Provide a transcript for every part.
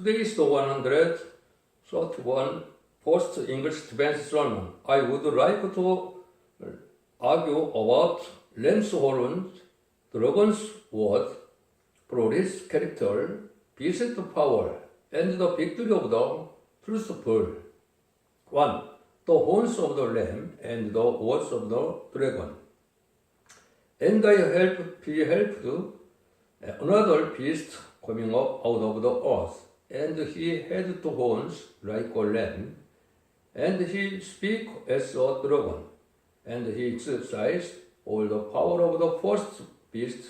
Today is the 131 post-English Defense sermon. I would like to argue about lamb's horns, dragon's word, glorious character, beast power, and the victory of the truthful. 1. The horns of the lamb and the words of the dragon. And I beheld another beast coming up out of the earth, and he had two horns like a lamb, and he spake as a dragon, and he exercised all the power of the first beast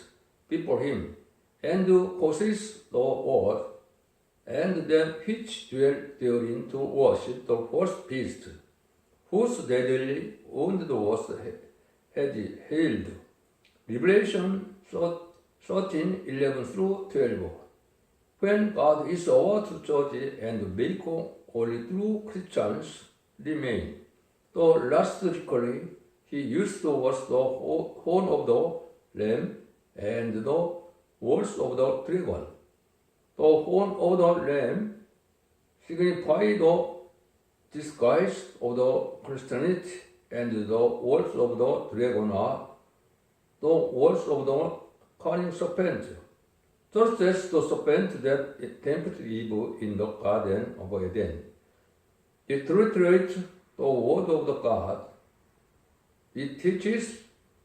before him, and possessed the earth, and them which dwell therein to worship the first beast, whose deadly wound was had healed. Revelation 13:11-12. When God is over to judge and make only true Christians remain, though lastly he used to wash the horn of the lamb and the words of the dragon. The horn of the lamb signifies the disguise of the Christianity, and the words of the dragon are the words of the cunning serpent. Just as the serpent that tempted Eve in the Garden of Eden, it reiterates the word of the God. It teaches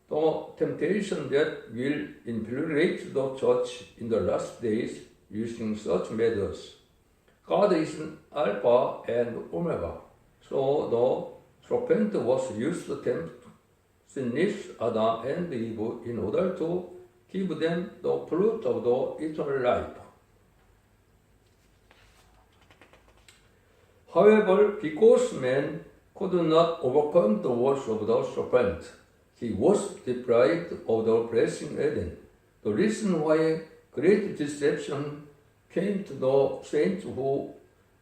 the temptation that will infiltrate the church in the last days using such methods. God is Alpha and Omega, so the serpent was used to tempt sinless Adam and Eve in order to give them the fruit of the eternal life. However, because man could not overcome the words of the serpent, he was deprived of the blessing Eden. The reason why great deception came to the saints who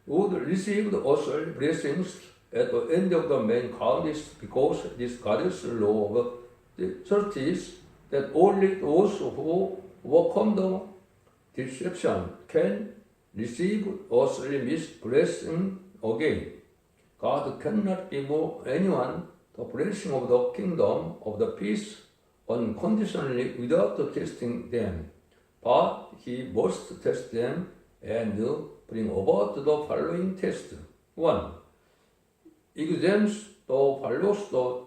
would receive the earthly blessings at the end of the mankind is because this God's law of the church is that only those who overcome the deception can receive earthly blessing again. God cannot give anyone the blessing of the kingdom of the peace unconditionally without testing them, but he must test them and bring about the following test. 1. Examines the follows the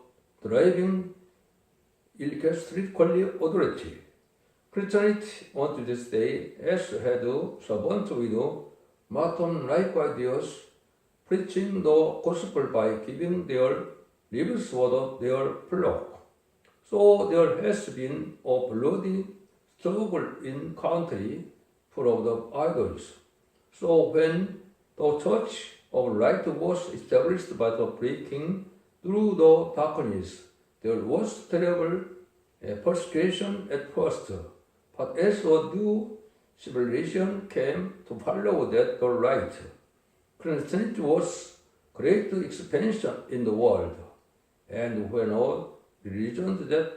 driving ecclesiastical authority. Christianity unto this day has had servants with Martin like ideas, preaching the gospel by giving their lives for their flock. So there has been a bloody struggle in country full of the idols. So when the church of light was established by the breaking through the darkness, there was terrible persecution at first, but as a new civilization came to follow that the light, Christianity was great expansion in the world, and when all religions that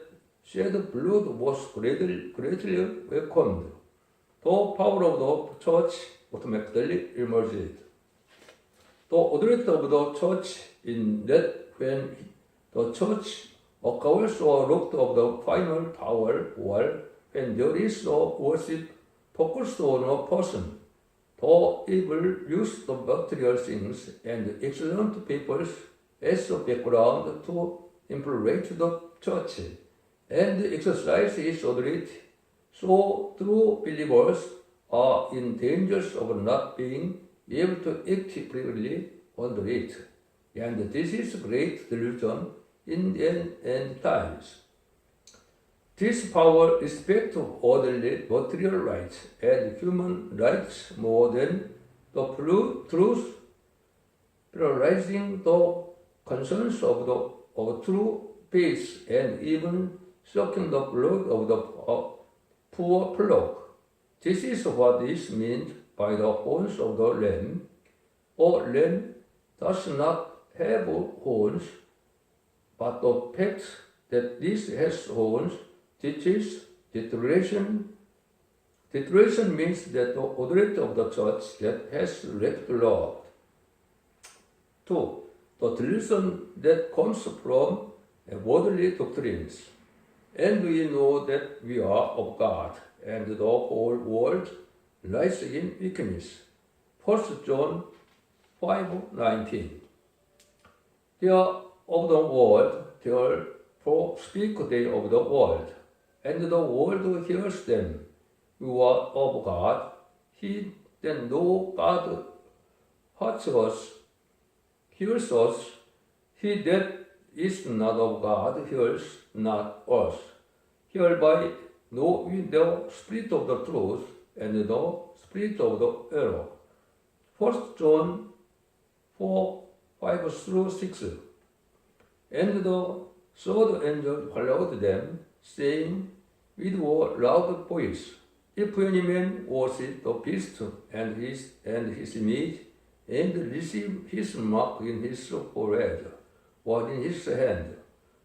shed blood was greatly welcomed, the power of the church automatically emerged. The authority of the church in that when the church acquires a lot of the final power, or when there is no worship focused on a person, the evil use the material things and excellent peoples as a background to infiltrate the church and exercise its authority. So true believers are in danger of not being able to act freely under it. And this is great delusion in the end times. This power respects orderly material rights and human rights more than the truth, prioritizing the concerns of true peace and even sucking the blood of the poor flock. This is what is meant by the horns of the lamb. A lamb does not have horns, but the fact that this has horns teaches deterioration Titration means that the authority of the church that has left the Lord. 2. The delusion that comes from worldly doctrines. And we know that we are of God, and the whole world lies in weakness. 1 John 5:19. They are of the world, therefore speak they of the world, and the world hears them. You are of God, he that know God hears us. He that is not of God hears not us. Hereby know we the spirit of the truth and the spirit of the error. 1 John 4:5-6. And the third angel followed them, saying with a loud voice, If any man worship the beast and his image, and receive his mark in his forehead or in his hand,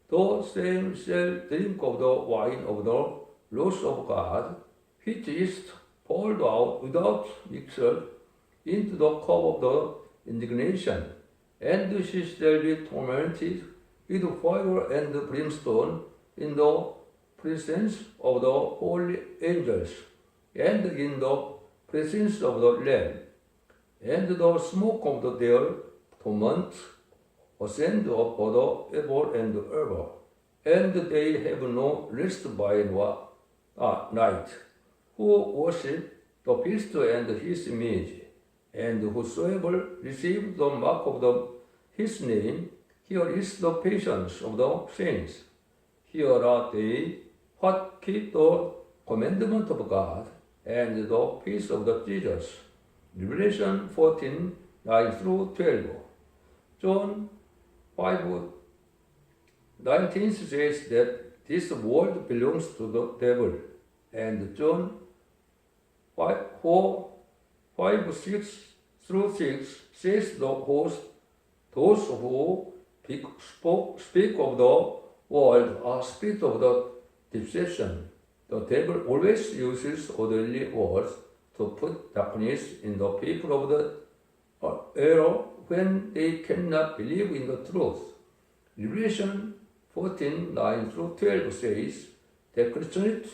the same shall drink of the wine of the wrath of God, which is poured out without mixture into the cup of the indignation, and she shall be tormented with fire and brimstone in the presence of the holy angels, and in the presence of the Lamb. And the smoke of their torment ascend up ever and ever, and they have no rest by night, who worship the beast and his image, and whosoever receives the mark of his name. Here is the patience of the saints. Here are they what keep the commandment of God and the peace of the Jesus. Revelation 14:9-12. John 5:19 says that this world belongs to the devil, and John 4:5-6 says those who speak of the world are spirit of the deception. The devil always uses orderly words to put darkness in the people of the error when they cannot believe in the truth. Revelation 14:9-12 says that Christianity,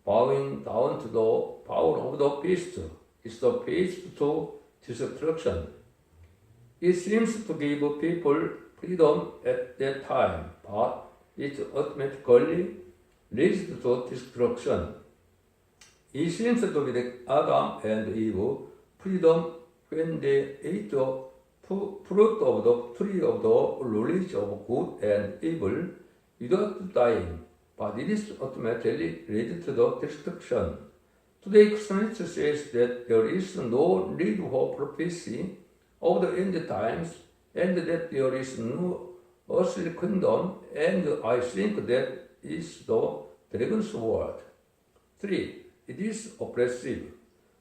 bowing down to the power of the beast, is the path to destruction. It seems to give people freedom at that time, but it automatically leads to destruction. It seems to give Adam and Eve freedom when they ate the fruit of the tree of the knowledge of good and evil without dying, but it is ultimately led to the destruction. Today, Christianity says that there is no need for prophecy of the end times, and that there is no earthly kingdom, and I think that is the dragon's word. 3. It is oppressive.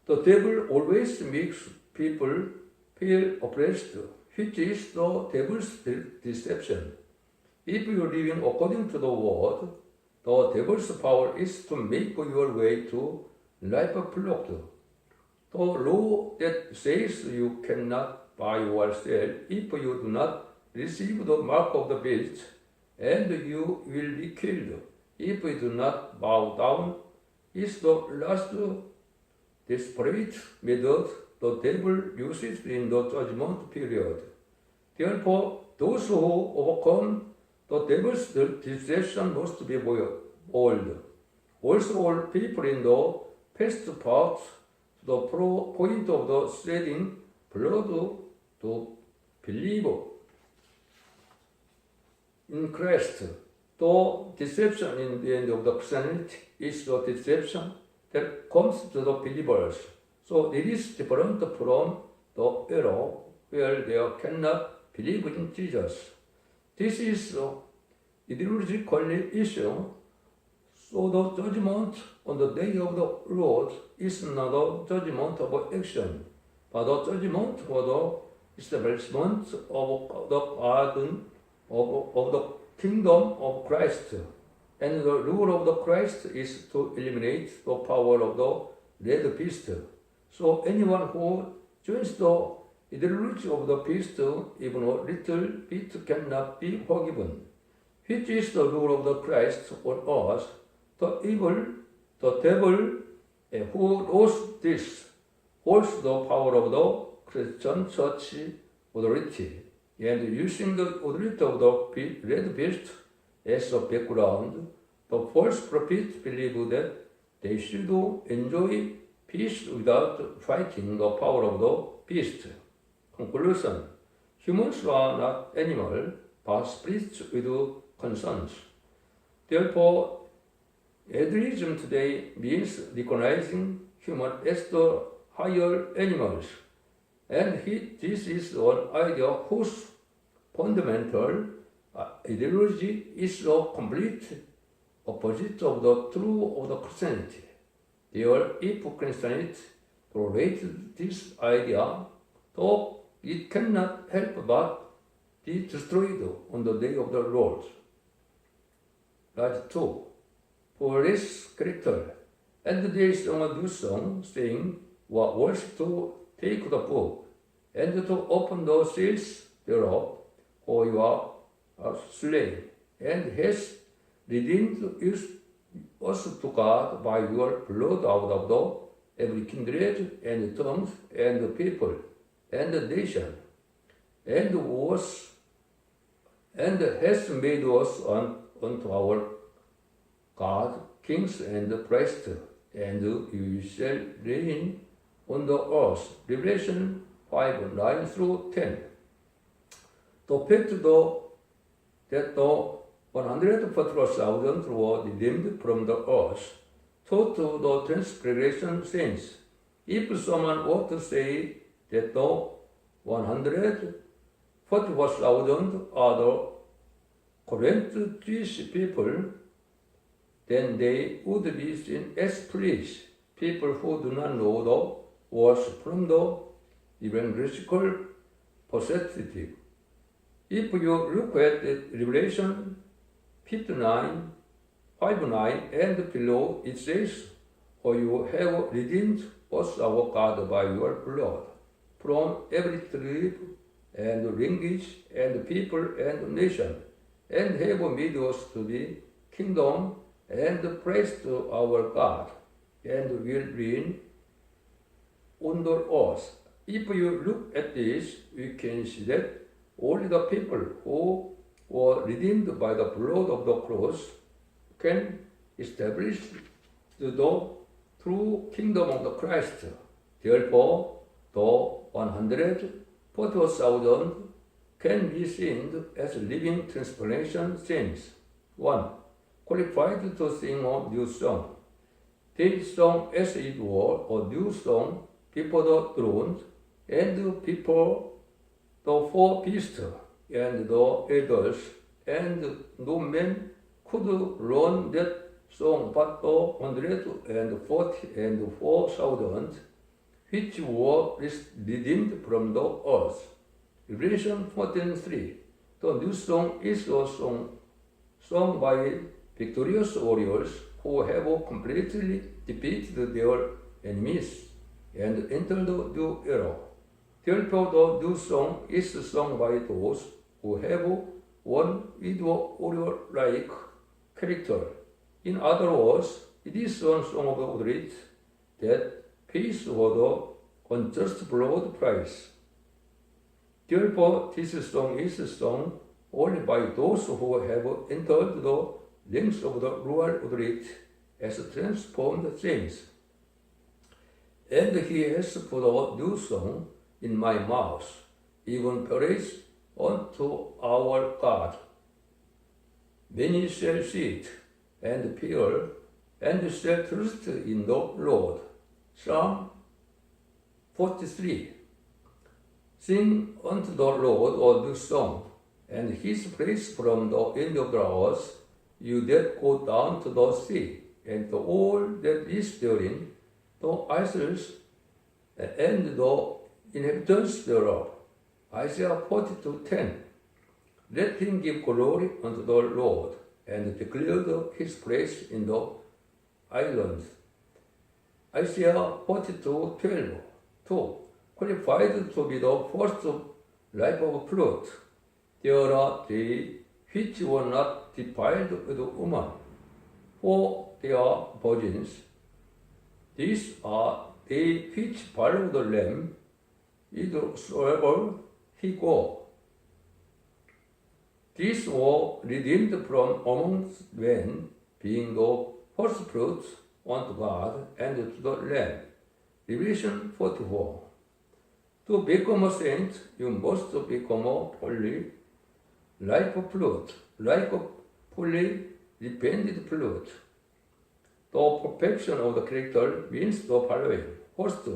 The devil always makes people feel oppressed, which is the devil's deception. If you are living according to the word, the devil's power is to make your way to life blocked. The law that says you cannot buy or sell if you do not receive the mark of the beast, and you will be killed if you do not bow down, is the last desperate method the devil uses in the judgment period. Therefore, those who overcome the devil's deception must be bold. Also, all people in the past part to the point of the shedding blood to believe in Christ. The deception in the end of the Christianity is the deception that comes to the believers. So it is different from the error where they cannot believe in Jesus. This is an ideological issue. So the judgment on the day of the Lord is not a judgment of action, but a judgment for the establishment of the pardon of the kingdom of Christ. And the rule of the Christ is to eliminate the power of the red beast. So anyone who joins the ideology of the beast, even a little bit, cannot be forgiven. Which is the rule of the Christ on us, the devil who knows this, holds the power of the Christian church authority, and using the authority of the red beast as a background, the false prophets believe that they should enjoy peace without fighting the power of the beast. Conclusion: humans are not animals, but spirits with concerns. Therefore, atheism today means recognizing humans as the higher animals, and this is an idea whose fundamental ideology is the complete opposite of the truth of the Christianity. Therefore, if Christianity tolerates this idea, though it cannot help but be destroyed on the day of the Lord. That's 2. For this character, and there is a new song saying, what was to take the book, and to open the seals thereof, for you are slain, and has redeemed us to God by your blood out of the every kindred and tongue and people and nation, and has made us unto our God kings and priests, and you shall reign on the earth. Revelation 5:9 through 10. The fact that the 144,000 were redeemed from the earth taught to the transgression saints. If someone were to say that the 144,000 are the current Jewish people, then they would be seen as foolish people who do not know the words from the evangelical perspective. If you look at Revelation 5:9 and below, it says, for you have redeemed us, our God, by your blood, from every tribe and language and people and nation, and have made us to be kingdom and praise to our God, and will reign on the earth. If you look at this, we can see that only the people who were redeemed by the blood of the cross can establish the true kingdom of the Christ. Therefore, the 144,000 can be seen as living transformation saints. 1. Qualified to sing a new song. They sung as it were a new song before the throne and before the four beasts and the elders, and no man could learn that song but the 144,000 which were redeemed from the earth. Revelation 14:3. The new song is a song sung by victorious warriors who have completely defeated their enemies and entered the new era. Therefore, the new song is sung by those who have one with a warrior-like character. In other words, it is a song of authority that pays for the unjust blood price. Therefore, this song is sung only by those who have entered the ranks of the royal authority as transformed saints. And he has put a new song in my mouth, even praise unto our God. Many shall see it and fear, and shall trust in the Lord. Psalm 43. Sing unto the Lord a new song, and his praise from the end of the earth, you that go down to the sea, and to all that is therein, the isles, and the inhabitants thereof. Isaiah 42:10. Let him give glory unto the Lord, and declare his praise in the islands. Isaiah 42:12, 2, qualified to be the first life of fruit. There are they which were not defiled with woman, for they are virgins. These are they which follow the Lamb, whithersoever he go. These were redeemed from among men, being the first fruits unto God and to the Lamb. Revelation 44. To become a saint, you must become a holy, like a fruit, like a fully repented fruit. The perfection of the character means the following. First,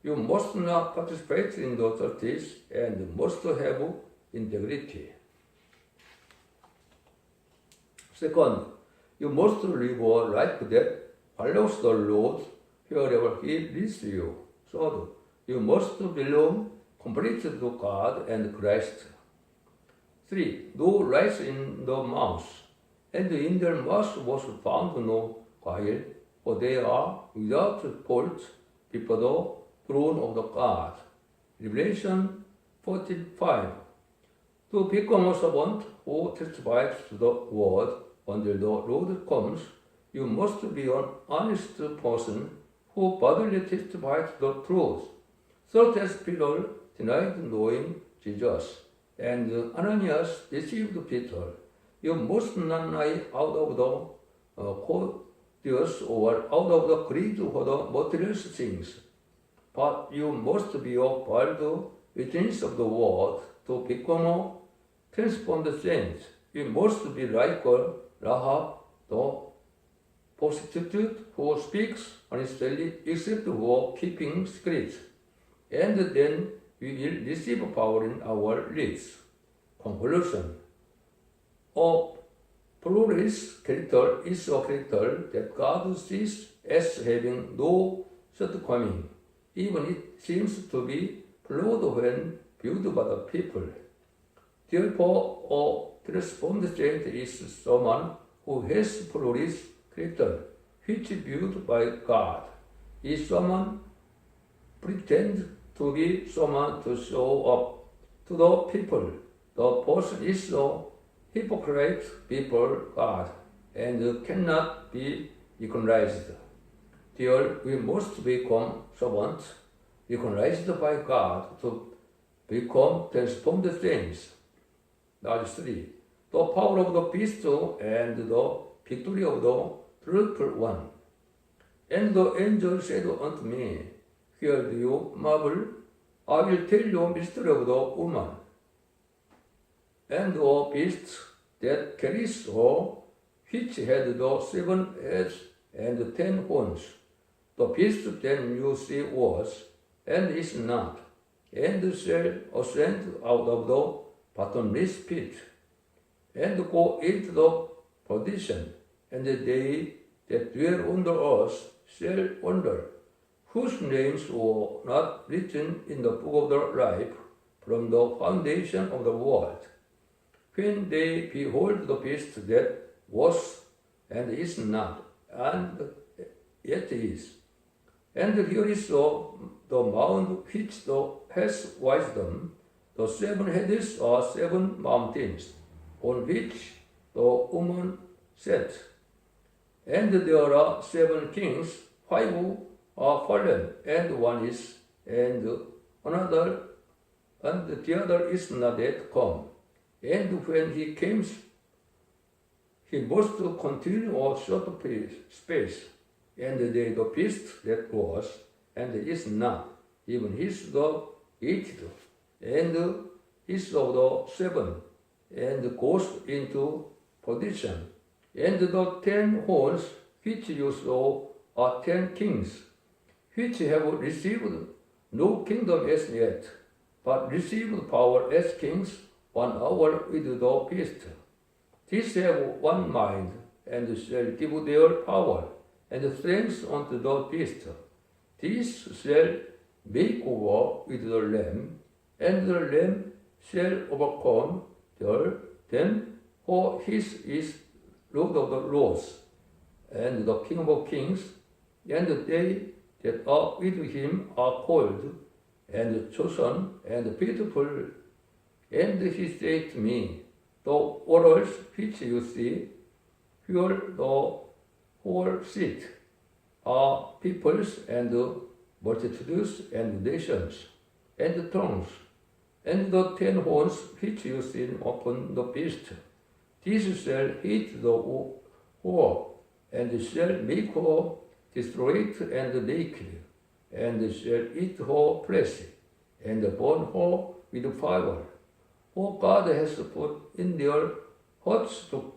you must not participate in the churches and must have integrity. Second, you must live a life that follows the Lord wherever He leads you. Third, you must belong completely to God and Christ. 3. No lies in the mouth, and in their mouth was found no guile, for they are without fault before the throne of the God. Revelation 45. To become a servant who testifies to the word until the Lord comes, you must be an honest person who boldly testifies to the truth, such as Peter denied knowing Jesus, and Ananias deceived Peter. You must not lie out of the courteous or out of the greed for the material things, but you must be a bold witness of the word to become a transformed saint. You must be like Rahab, the prostitute who speaks honestly except for keeping secrets, and then we will receive power in our lips. Conclusion. A pluralist character is a character that God sees as having no shortcoming, even it seems to be flawed when viewed by the people. Therefore, a transformed saint is someone who has pluralist character, which viewed by God is someone pretend to be someone to show up to the people. The person is a hypocrite before God and cannot be recognized. There we must become servants, recognized by God to become transformed saints. That's 3. The power of the beast and the victory of the truthful one. And the angel said unto me, Hear do you marvel? I will tell you a mystery of the woman, and the beast that carries her, which had the 7 heads and 10 horns. The beast then you see was, and is not, and shall ascend out of the bottomless pit, and go into the perdition, and they that dwell under us shall wonder, whose names were not written in the book of the life from the foundation of the world, when they behold the beast that was and is not, and yet is. And here is the mound which has wisdom. The 7 heads are 7 mountains, on which the woman sat. And there are 7 kings, 5 are fallen, and one is, and another, and the other is not yet come. And when he comes, he must continue a short space, and the beast that was, and is not, even his the 8th, and his of the 7, and goes into perdition. And the 10 horns which you saw are 10 kings, which have received no kingdom as yet, but received power as kings 1 hour with the beast. These have one mind, and shall give their power and strength unto the beast. These shall make war with the Lamb, and the Lamb shall overcome them, for his is Lord of the lords, and the King of kings, and they that are with him are called and chosen and beautiful. And he said to me, the waters which you see, where the whole seat, are peoples and multitudes and nations and tongues, and the 10 horns which you see upon the beast. These shall hit the whore, and shall make her destroyed and naked, and shall eat her flesh, and burn her with fire. For God has put in their hearts to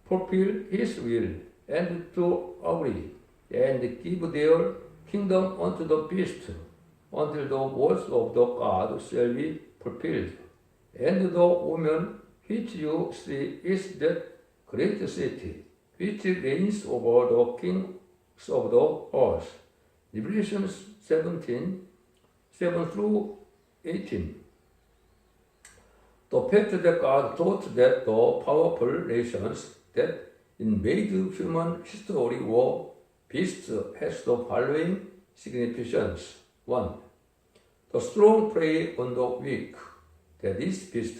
fulfill his will, and to agree, and give their kingdom unto the beast, until the words of the God shall be fulfilled. And the woman which you see is that great city, which reigns over the kings of the earth. Revelation 17, 7 through 18. The fact that God thought that the powerful nations that invade human history were beasts has the following significance. 1. The strong prey on the weak, that is beast.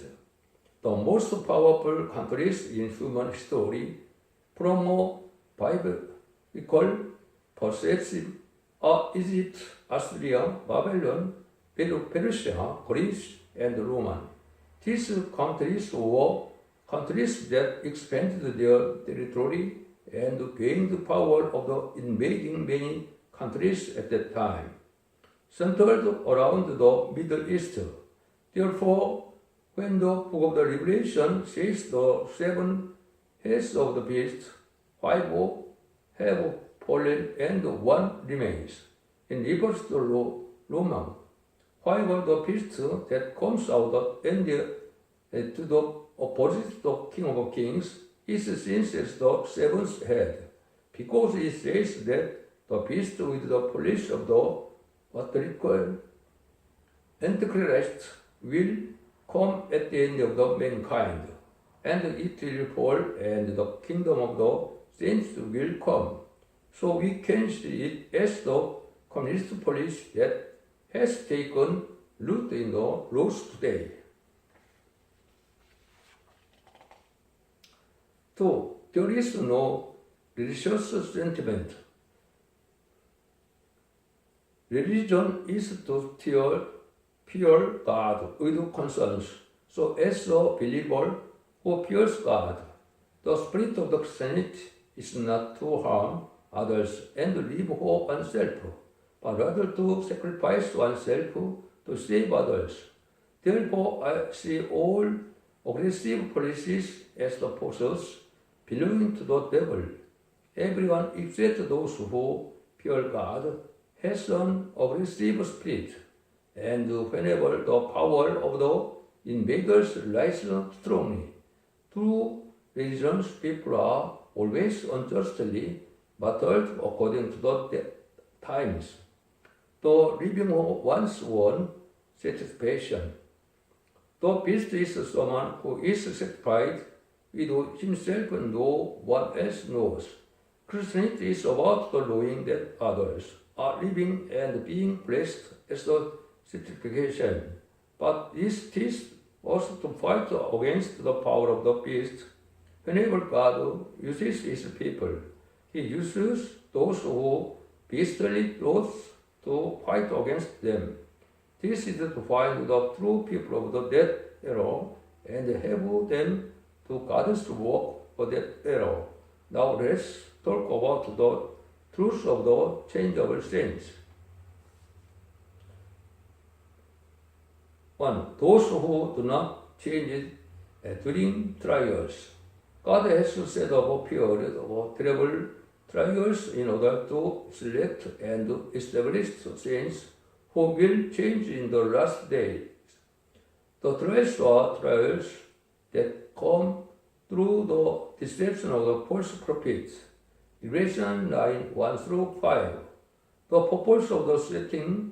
The most powerful countries in human history, from a biblical perspective, are Egypt, Assyria, Babylon, Persia, Greece, and Rome. These countries were countries that expanded their territory and gained power of the invading many countries at that time, centered around the Middle East. Therefore, when the book of the Revelation says the 7 heads of the beast, 5 have fallen and 1 remains, in reverse the Roman. However, the beast that comes out and to the opposite the King of Kings is seen as the 7th head, because it says that the beast with the police of the Antichrist will come at the end of the mankind, and it will fall, and the kingdom of the saints will come. So we can see it as the communist police that has taken root in the laws today. 2. There is no religious sentiment. Religion is to fear God with conscience. So as a believer who fears God, the spirit of the Christianity is not to harm others and live for oneself, but rather to sacrifice oneself to save others. Therefore, I see all aggressive policies as the forces belonging to the devil. Everyone except those who fear God has an aggressive spirit, and whenever the power of the invaders lies strongly, through religions people are always unjustly battled according to the times. The living one's own satisfaction. The beast is someone who is satisfied with himself and no one else knows. Christianity is about the knowing that others are living and being blessed as a satisfaction. But this teaches us to fight against the power of the beast. Whenever God uses his people, he uses those who beastly thoughts to fight against them. This is to find the true people of the dead era and have them to God's work for that era. Now let's talk about the truth of the changeable saints. 1. Those who do not change during trials. God has set up a period of terrible trials in order to select and establish saints who will change in the last days. The trials are trials that come through the deception of the false prophets. Revelation 9, 1 through 5. The purpose of the setting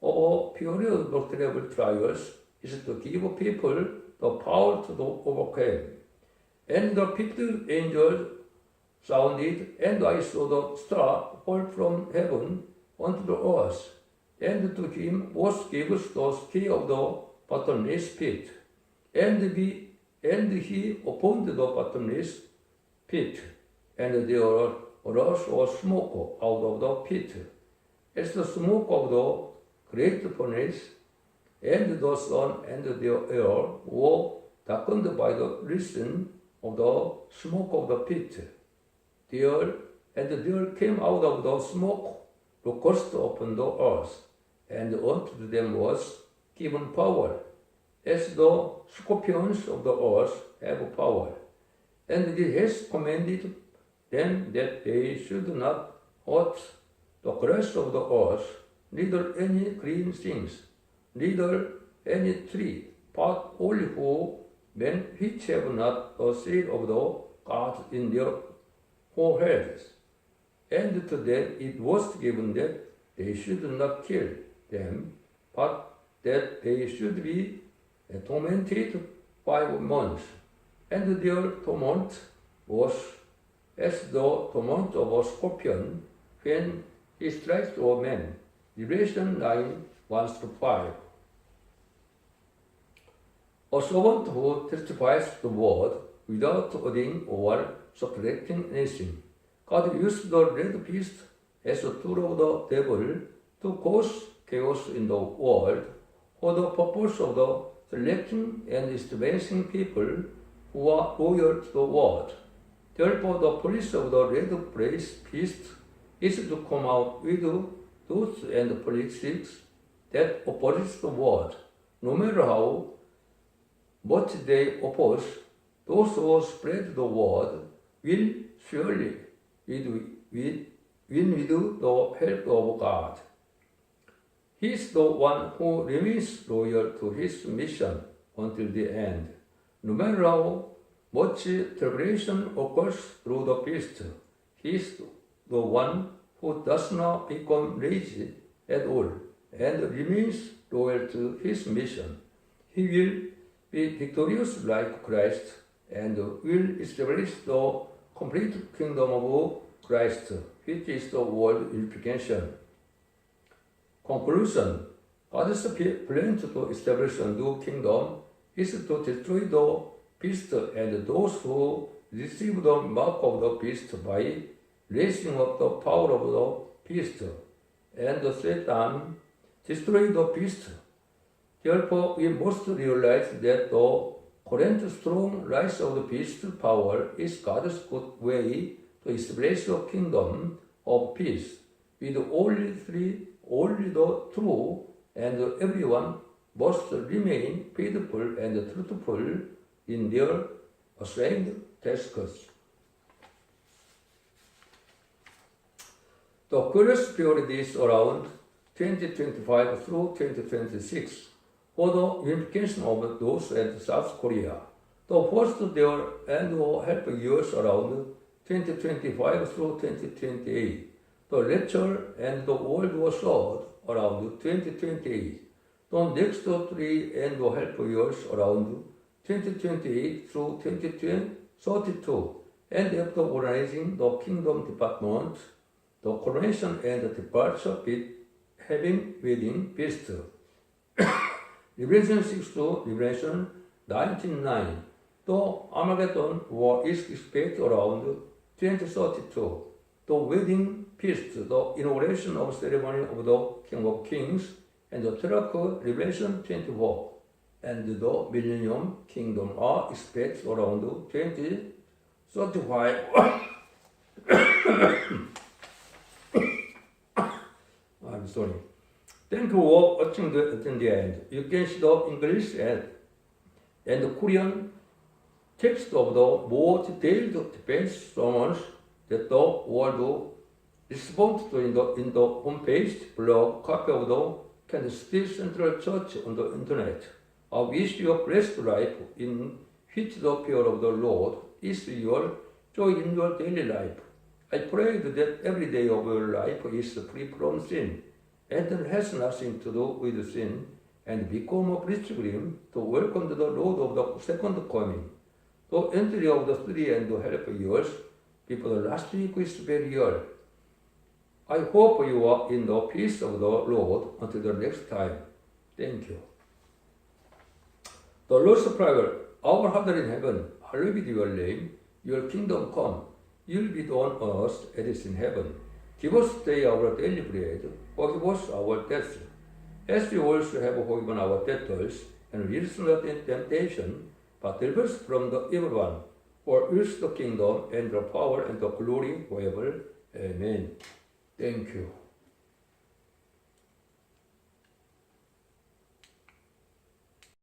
of a period of terrible trials is to give people the power to overcome. And the fifth angel sounded, and I saw the star fall from heaven, unto the earth, and to him was given the key of the bottomless pit, and he opened the bottomless pit, and there arose a smoke out of the pit, as the smoke of the great furnace, and the sun and the air were darkened by the reason of the smoke of the pit. There came out of the smoke locusts upon the earth, and unto them was given power, as the scorpions of the earth have power. And he has commanded them that they should not hurt the grass of the earth, neither any green things, neither any tree, but only for men which have not the seal of the God in their foreheads. And to them it was given that they should not kill them, but that they should be tormented 5 months. And their torment was as the torment of a scorpion when he strikes a man. Revelation 9, 1-5. A servant who testifies the word without adding or subtracting anything. God used the red beast as a tool of the devil to cause chaos in the world for the purpose of the selecting and establishing people who are loyal to the word. Therefore, the police of the red beast is to come out with those and politics that oppose the word. No matter how much they oppose, those who spread the word will surely win with the help of God. He is the one who remains loyal to his mission until the end. No matter how much tribulation occurs through the beast, he is the one who does not become lazy at all and remains loyal to his mission. He will be victorious like Christ and will establish the complete kingdom of Christ, which is the world unification. Conclusion: God's plan to establish a new kingdom is to destroy the beast and those who receive the mark of the beast by raising up the power of the beast, and Satan destroy the beast. Therefore, we must realize that the current strong rise of the beast power is God's good way to establish a kingdom of peace with only the true, and everyone must remain faithful and truthful in their assigned tasks. The curious period is around 2025 through 2026 for the unification of North and South Korea. The first there and will help years around 2025 through 2028. The latter and the World War III around 2028. The next 3 and will help years around 2028 through 2032. And after organizing the Kingdom Department, the coronation and the departure bit having wedding feast. Revelation 6 to Revelation 19:9. The Armageddon war is expected around 2032. The wedding feast, the inauguration of ceremony of the King of Kings, and the Track Revelation 24, and the Millennium Kingdom are expected around 2035. I'm sorry. Thank you for watching until the end. You can see the English and the Korean text of the more detailed defense sermons that the world responds to in the homepage blog copy of the Kansas Central Church on the internet. I wish you a blessed life in which the fear of the Lord is your joy in your daily life. I pray that every day of your life is free from sin and has nothing to do with sin, and become a pilgrim to welcome the Lord of the second coming. The entry of the 3 and a half years before the last week is very real. I hope you walk in the peace of the Lord until the next time. Thank you. The Lord's Prayer. Our Father in heaven, hallowed be your name. Your kingdom come. Your will be done on earth as it is in heaven. Give us today our daily bread. Forgive us our debts, as we also have forgiven our debtors. And lead us not into temptation, but deliver us from the evil one. For yours is the kingdom, and the power, and the glory forever. Amen. Thank you.